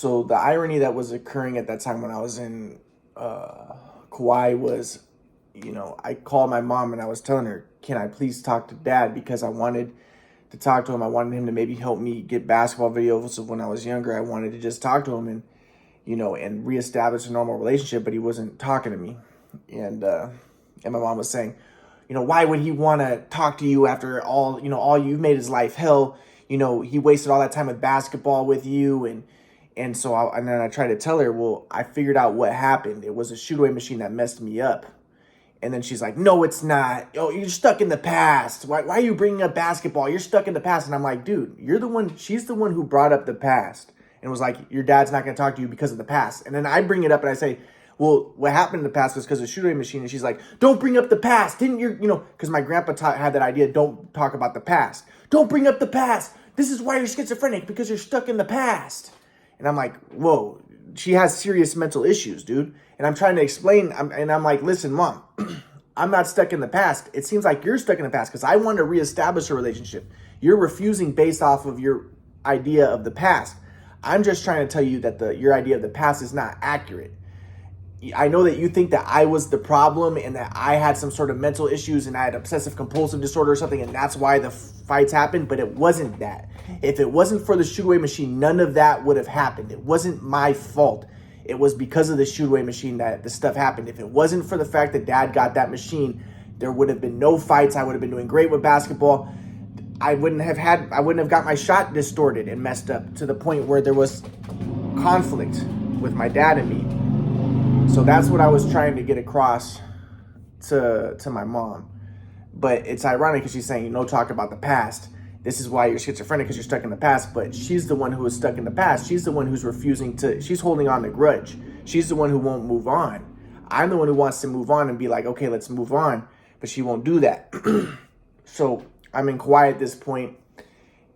So the irony that was occurring at that time when I was in Kauai was, I called my mom and I was telling her, can I please talk to dad? Because I wanted to talk to him. I wanted him to maybe help me get basketball videos of when I was younger. I wanted to just talk to him and reestablish a normal relationship, but he wasn't talking to me. And my mom was saying, why would he want to talk to you after all you've made his life hell? He wasted all that time with basketball with you. And then I tried to tell her, well, I figured out what happened. It was a shoot away machine that messed me up. And then she's like, no, it's not. Oh, you're stuck in the past. Why are you bringing up basketball? You're stuck in the past. And I'm like, dude, she's the one who brought up the past and was like, your dad's not going to talk to you because of the past. And then I bring it up and I say, well, what happened in the past was because of the shoot away machine. And she's like, don't bring up the past. Didn't because my grandpa had that idea, don't talk about the past. Don't bring up the past. This is why you're schizophrenic, because you're stuck in the past. And I'm like, whoa, she has serious mental issues, dude. And I'm trying to explain, I'm like, listen, mom, I'm not stuck in the past. It seems like you're stuck in the past because I want to reestablish a relationship. You're refusing based off of your idea of the past. I'm just trying to tell you that your idea of the past is not accurate. I know that you think that I was the problem and that I had some sort of mental issues and I had obsessive compulsive disorder or something, and that's why the fights happened, but it wasn't that. If it wasn't for the shoot away machine, none of that would have happened. It wasn't my fault. It was because of the shoot away machine that the stuff happened. If it wasn't for the fact that dad got that machine, there would have been no fights. I would have been doing great with basketball. I wouldn't have got my shot distorted and messed up to the point where there was conflict with my dad and me. So that's what I was trying to get across to my mom. But it's ironic because she's saying, talk about the past. This is why you're schizophrenic, because you're stuck in the past. But she's the one who is stuck in the past. She's the one who's she's holding on to grudge. She's the one who won't move on. I'm the one who wants to move on and be like, okay, let's move on. But she won't do that. So I'm in Kauai at this point,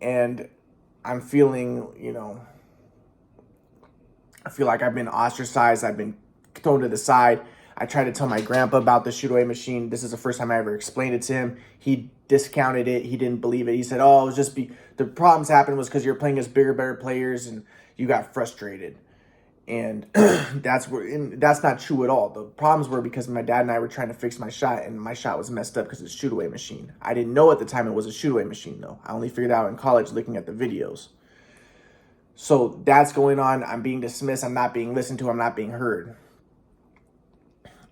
and I'm feeling, I feel like I've been ostracized. I've been thrown to the side. I tried to tell my grandpa about the shoot away machine. This is the first time I ever explained it to him. He discounted it. He didn't believe it. He said, oh, it was just the problems happened was because you're playing as bigger, better players and you got frustrated. And that's not true at all. The problems were because my dad and I were trying to fix my shot, and my shot was messed up because it's a shoot away machine. I didn't know at the time it was a shoot away machine though. I only figured out in college looking at the videos. So that's going on. I'm being dismissed. I'm not being listened to. I'm not being heard.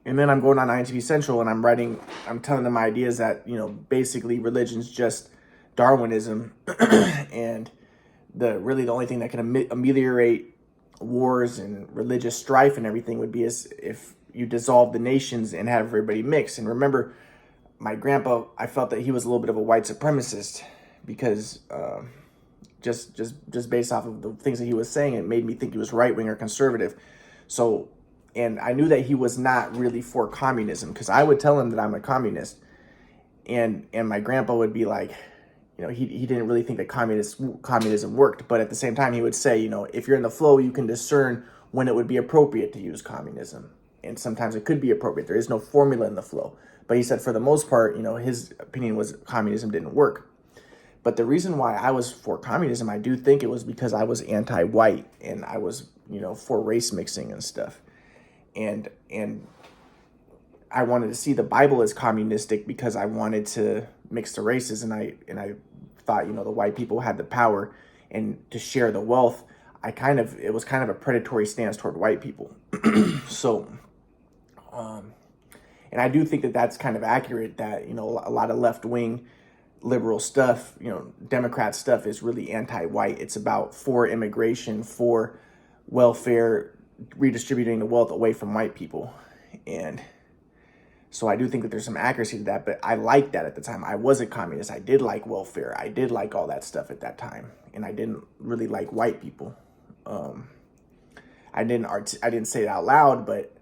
And then I'm going on INTV Central and I'm telling them my ideas that, basically religion's just Darwinism. And the only thing that can ameliorate wars and religious strife and everything would be as if you dissolve the nations and have everybody mix. And remember, my grandpa, I felt that he was a little bit of a white supremacist because just based off of the things that he was saying, it made me think he was right-wing or conservative. So, and I knew that he was not really for communism because I would tell him that I'm a communist. And my grandpa would be like, he didn't really think that communism worked. But at the same time, he would say, if you're in the flow, you can discern when it would be appropriate to use communism. And sometimes it could be appropriate. There is no formula in the flow. But he said for the most part, his opinion was communism didn't work. But the reason why I was for communism, I do think it was because I was anti-white and I was, for race mixing and stuff. And I wanted to see the Bible as communistic because I wanted to mix the races, and I thought, the white people had the power and to share the wealth. It was kind of a predatory stance toward white people. So, and I do think that that's kind of accurate, that, a lot of left-wing liberal stuff, Democrat stuff is really anti-white. It's about for immigration, for welfare, redistributing the wealth away from white people. And so I do think that there's some accuracy to that, but I liked that at the time. I was a communist. I did like welfare. I did like all that stuff at that time. And I didn't really like white people. I didn't say it out loud, but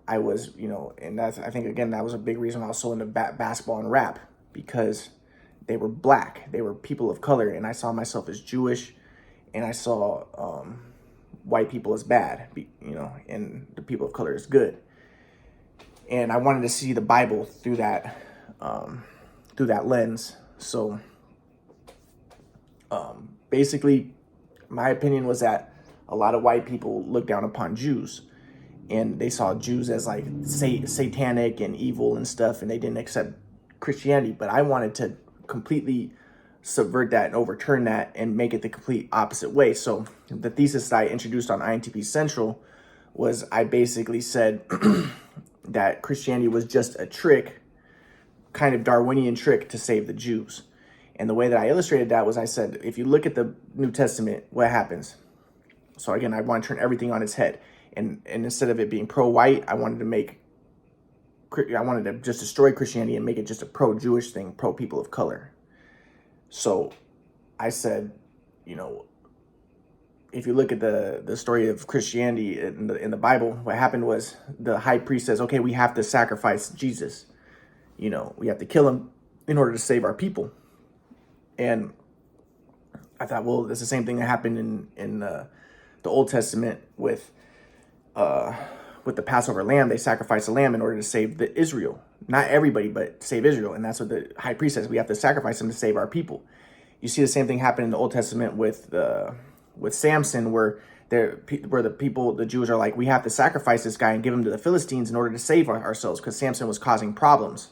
I was, and I think, again, that was a big reason I was so into basketball and rap, because they were black. They were people of color. And I saw myself as Jewish, and I saw, white people as bad, and the people of color as good. And I wanted to see the Bible through that lens. So basically, my opinion was that a lot of white people look down upon Jews, and they saw Jews as like satanic and evil and stuff, and they didn't accept Christianity. But I wanted to completely subvert that and overturn that and make it the complete opposite way. So the thesis that I introduced on INTP Central was, I basically said that Christianity was just a trick, kind of Darwinian trick, to save the Jews. And the way that I illustrated that was, I said, if you look at the New Testament, what happens? So again, I want to turn everything on its head. And instead of it being pro-white, I wanted to just destroy Christianity and make it just a pro-Jewish thing, pro-people of color. So I said, you know, if you look at the story of Christianity in the Bible, what happened was the high priest says, okay, we have to sacrifice Jesus. You know, we have to kill him in order to save our people. And I thought, well, it's the same thing that happened in the Old Testament with the Passover lamb. They sacrificed a lamb in order to save Israel. Not everybody, but save Israel. And that's what the high priest says. We have to sacrifice him to save our people. You see the same thing happen in the Old Testament with Samson, where the Jews are like, we have to sacrifice this guy and give him to the Philistines in order to save ourselves, because Samson was causing problems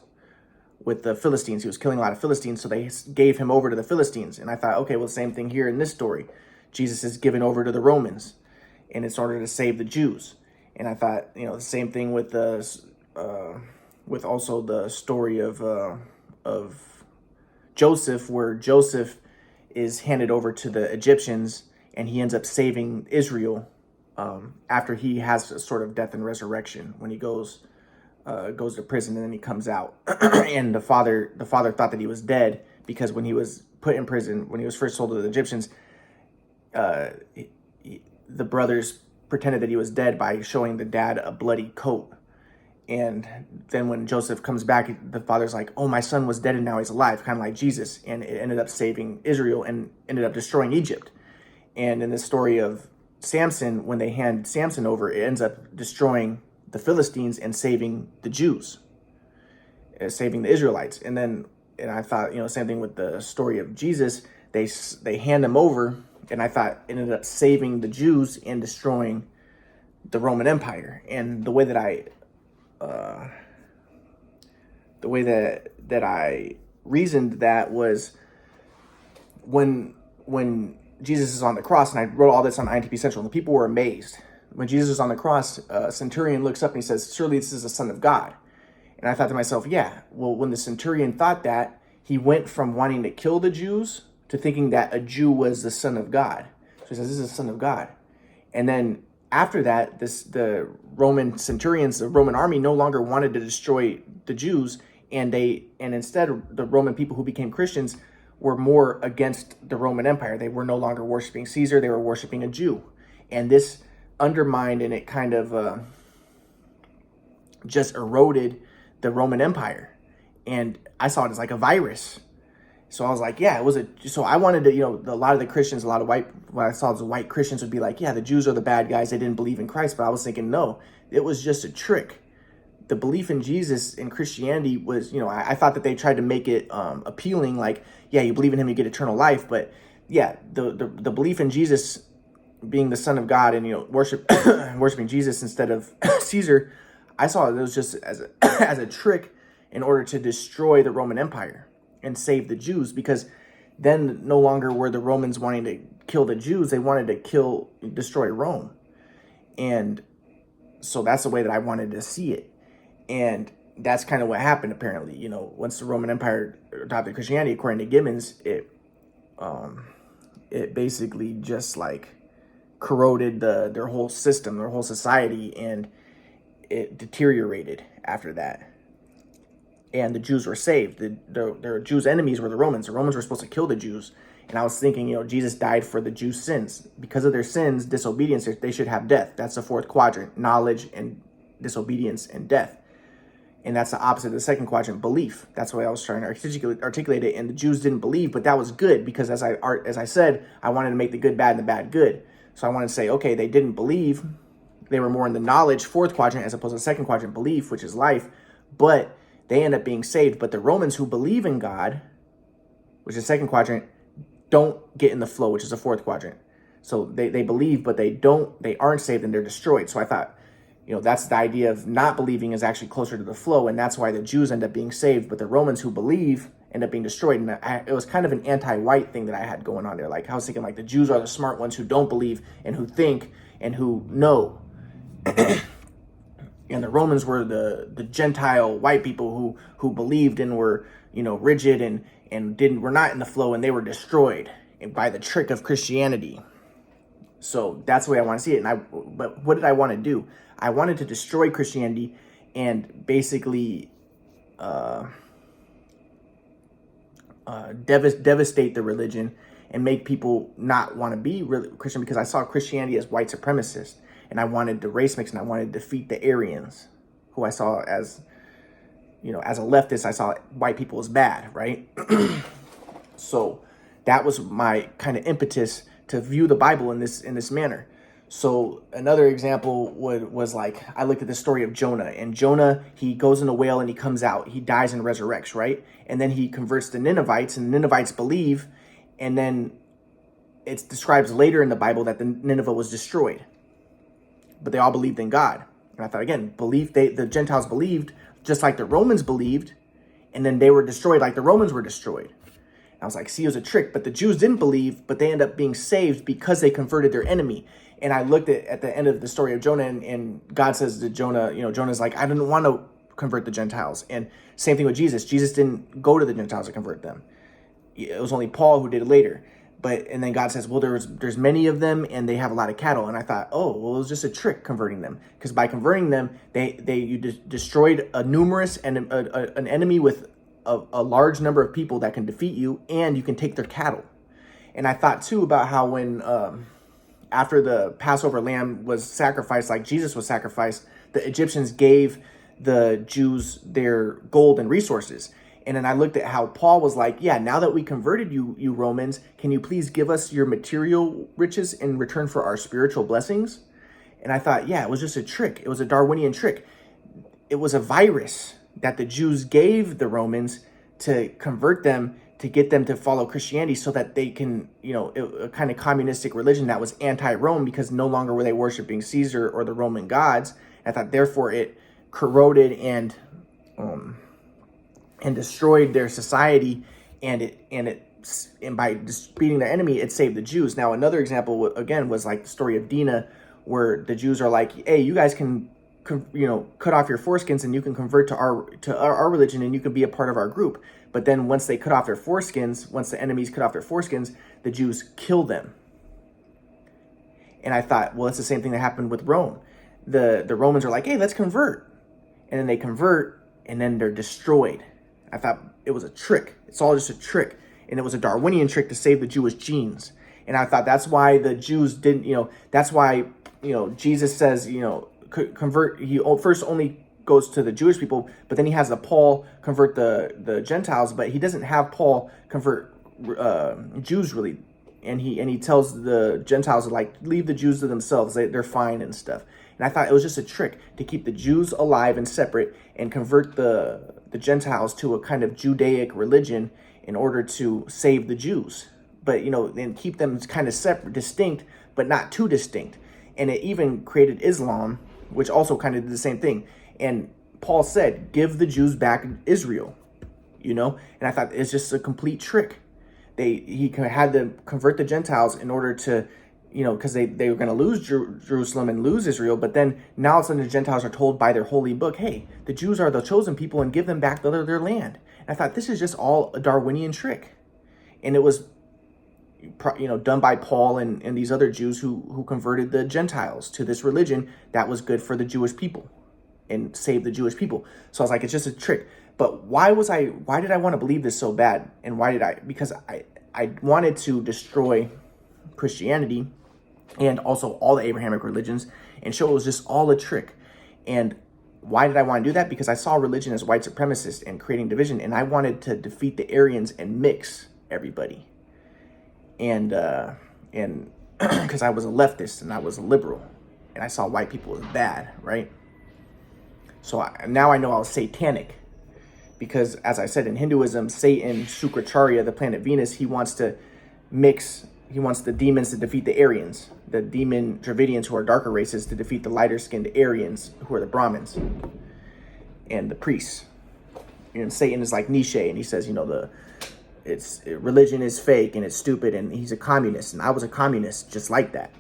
with the Philistines. He was killing a lot of Philistines, so they gave him over to the Philistines. And I thought, okay, well, same thing here in this story. Jesus is given over to the Romans, and it's in order to save the Jews. And I thought, you know, the same thing with also the story of Joseph, where Joseph is handed over to the Egyptians, and he ends up saving Israel after he has a sort of death and resurrection, when he goes to prison and then he comes out. And the father thought that he was dead, because when he was put in prison, when he was first sold to the Egyptians, the brothers pretended that he was dead by showing the dad a bloody coat. And then when Joseph comes back, the father's like, oh, my son was dead and now he's alive, kind of like Jesus. And it ended up saving Israel and ended up destroying Egypt. And in the story of Samson, when they hand Samson over, it ends up destroying the Philistines and saving the Jews, saving the Israelites. And I thought, you know, same thing with the story of Jesus. They hand him over, and I thought it ended up saving the Jews and destroying the Roman Empire. And the way that I reasoned that was, when Jesus is on the cross, and I wrote all this on INTP Central, and the people were amazed. When Jesus is on the cross, a centurion looks up and he says, surely this is the Son of God. And I thought to myself, yeah, well, when the centurion thought that, he went from wanting to kill the Jews to thinking that a Jew was the Son of God. So he says, this is the Son of God. And then after that, the Roman centurions, the Roman army, no longer wanted to destroy the Jews, and instead the Roman people who became Christians were more against the Roman Empire. They were no longer worshiping Caesar, they were worshiping a Jew. And this undermined, and it kind of just eroded the Roman Empire. And I saw it as like a virus. So I was like, yeah, so I wanted to, you know, a lot of the Christians, what I saw as white Christians would be like, yeah, the Jews are the bad guys, they didn't believe in Christ. But I was thinking, no, it was just a trick. The belief in Jesus in Christianity was, you know, I thought that they tried to make it appealing, like, yeah, you believe in him, you get eternal life. But yeah, the belief in Jesus being the Son of God, and, you know, worshiping Jesus instead of Caesar, I saw it was just as a trick in order to destroy the Roman Empire and save the Jews, because then no longer were the Romans wanting to kill the Jews, they wanted to destroy Rome. And so that's the way that I wanted to see it. And that's kind of what happened, apparently. You know, once the Roman Empire adopted Christianity, according to Gibbons, it basically just like corroded their whole system, their whole society, and it deteriorated after that. And the Jews were saved. The Jews' enemies were the Romans. The Romans were supposed to kill the Jews. And I was thinking, you know, Jesus died for the Jews' sins. Because of their sins, disobedience, they should have death. That's the fourth quadrant: knowledge and disobedience and death. And that's the opposite of the second quadrant: belief. That's the way I was trying to articulate it. And the Jews didn't believe, but that was good, because as I said, I wanted to make the good bad and the bad good. So I wanted to say, okay, they didn't believe. They were more in the knowledge, fourth quadrant, as opposed to the second quadrant, belief, which is life. But they end up being saved. But the Romans who believe in God, which is second quadrant, don't get in the flow, which is the fourth quadrant. So they believe, but they aren't saved and they're destroyed. So I thought, that's the idea of not believing is actually closer to the flow. And that's why the Jews end up being saved, but the Romans who believe end up being destroyed. And it was kind of an anti-white thing that I had going on there. Like I was thinking like the Jews are the smart ones who don't believe and who think and who know. And the Romans were the Gentile white people who believed and were, rigid and were not in the flow, and they were destroyed by the trick of Christianity. So that's the way I want to see it. But what did I want to do? I wanted to destroy Christianity and basically devastate the religion and make people not want to be Christian, because I saw Christianity as white supremacist, and I wanted to race mix, and I wanted to defeat the Aryans, who I saw as, as a leftist, I saw white people as bad, right? So that was my kind of impetus to view the Bible in this manner. So another example was like, I looked at the story of Jonah, and Jonah, he goes in a whale and he comes out, he dies and resurrects, right? And then he converts the Ninevites, and the Ninevites believe, and then it describes later in the Bible that the Nineveh was destroyed, but they all believed in God. And I thought, again, the Gentiles believed just like the Romans believed, and then they were destroyed like the Romans were destroyed. And I was like, see, it was a trick, but the Jews didn't believe, but they end up being saved because they converted their enemy. And I looked at the end of the story of Jonah, and God says to Jonah, Jonah's like, I didn't want to convert the Gentiles. And same thing with Jesus. Jesus didn't go to the Gentiles to convert them. It was only Paul who did it later. And then God says, well, there's many of them, and they have a lot of cattle. And I thought, oh, well, it was just a trick converting them, because by converting them, you destroyed a numerous and an enemy with a large number of people that can defeat you, and you can take their cattle. And I thought too about how when after the Passover lamb was sacrificed, like Jesus was sacrificed, the Egyptians gave the Jews their gold and resources. And then I looked at how Paul was like, yeah, now that we converted you Romans, can you please give us your material riches in return for our spiritual blessings? And I thought, yeah, it was just a trick. It was a Darwinian trick. It was a virus that the Jews gave the Romans to convert them, to get them to follow Christianity so that they can, a kind of communistic religion that was anti-Rome, because no longer were they worshiping Caesar or the Roman gods. I thought, therefore, it corroded and destroyed their society, and by defeating their enemy, it saved the Jews. Now, another example again was like the story of Dinah, where the Jews are like, hey, you guys can cut off your foreskins and you can convert to our religion, and you can be a part of our group. But then once they cut off their foreskins, once the enemies cut off their foreskins, the Jews kill them. And I thought, well, it's the same thing that happened with Rome. The Romans are like, hey, let's convert. And then they convert, and then they're destroyed. I thought it was a trick. It's all just a trick. And it was a Darwinian trick to save the Jewish genes. And I thought that's why the Jews didn't, that's why, Jesus says, convert. He first only goes to the Jewish people, but then he has Paul convert the Gentiles, but he doesn't have Paul convert Jews really. And he tells the Gentiles, like, leave the Jews to themselves. They're fine and stuff. And I thought it was just a trick to keep the Jews alive and separate and convert the Gentiles to a kind of Judaic religion in order to save the Jews. But, and keep them kind of separate, distinct, but not too distinct. And it even created Islam, which also kind of did the same thing. And Paul said, give the Jews back Israel, and I thought it's just a complete trick. He had to convert the Gentiles in order to, because they were going to lose Jerusalem and lose Israel. But then now all of a sudden the Gentiles are told by their holy book, hey, the Jews are the chosen people and give them back their land. And I thought this is just all a Darwinian trick. And it was, done by Paul and these other Jews who converted the Gentiles to this religion that was good for the Jewish people and saved the Jewish people. So I was like, it's just a trick. But why did I want to believe this so bad? And because I wanted to destroy Christianity and also all the Abrahamic religions and show it was just all a trick. And why did I want to do that? Because I saw religion as white supremacist and creating division, and I wanted to defeat the Aryans and mix everybody. And because I was a leftist and I was a liberal, and I saw white people as bad, right? So now I know I was satanic, because as I said, in Hinduism, Satan, Sukracharya, the planet Venus, he wants to mix he wants the demons to defeat the Aryans, the demon Dravidians, who are darker races, to defeat the lighter skinned Aryans, who are the Brahmins and the priests. Satan is like Nietzsche, and he says, religion is fake and it's stupid, and he's a communist, and I was a communist just like that.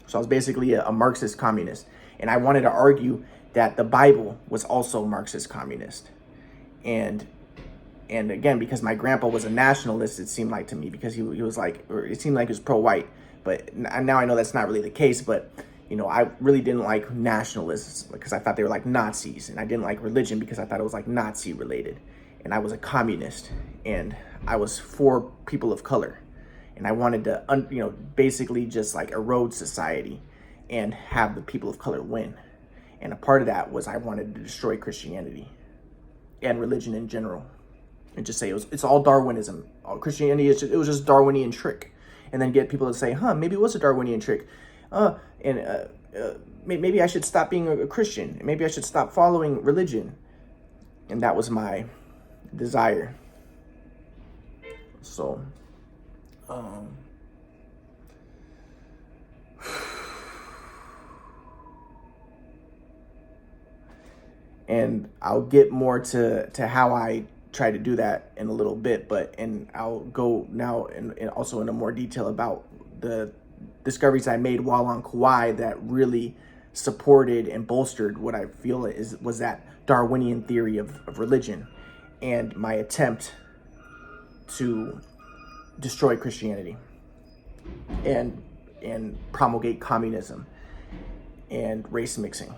So I was basically a Marxist communist, and I wanted to argue that the Bible was also Marxist communist. And again, because my grandpa was a nationalist, it seemed like to me, because he was like, or it seemed like he was pro-white, but now I know that's not really the case. But I really didn't like nationalists because I thought they were like Nazis, and I didn't like religion because I thought it was like Nazi related. And I was a communist, and I was for people of color, and I wanted to, basically just like erode society and have the people of color win. And a part of that was I wanted to destroy Christianity and religion in general, and just say it's all Darwinism. Christianity it was just Darwinian trick, and then get people to say, maybe it was a Darwinian trick, maybe I should stop being a Christian. Maybe I should stop following religion. And that was my desire. So, and I'll get more to how I try to do that in a little bit, and I'll go now and also into more detail about the discoveries I made while on Kauai that really supported and bolstered what I feel was that Darwinian theory of religion, and my attempt to destroy Christianity and promulgate communism and race mixing.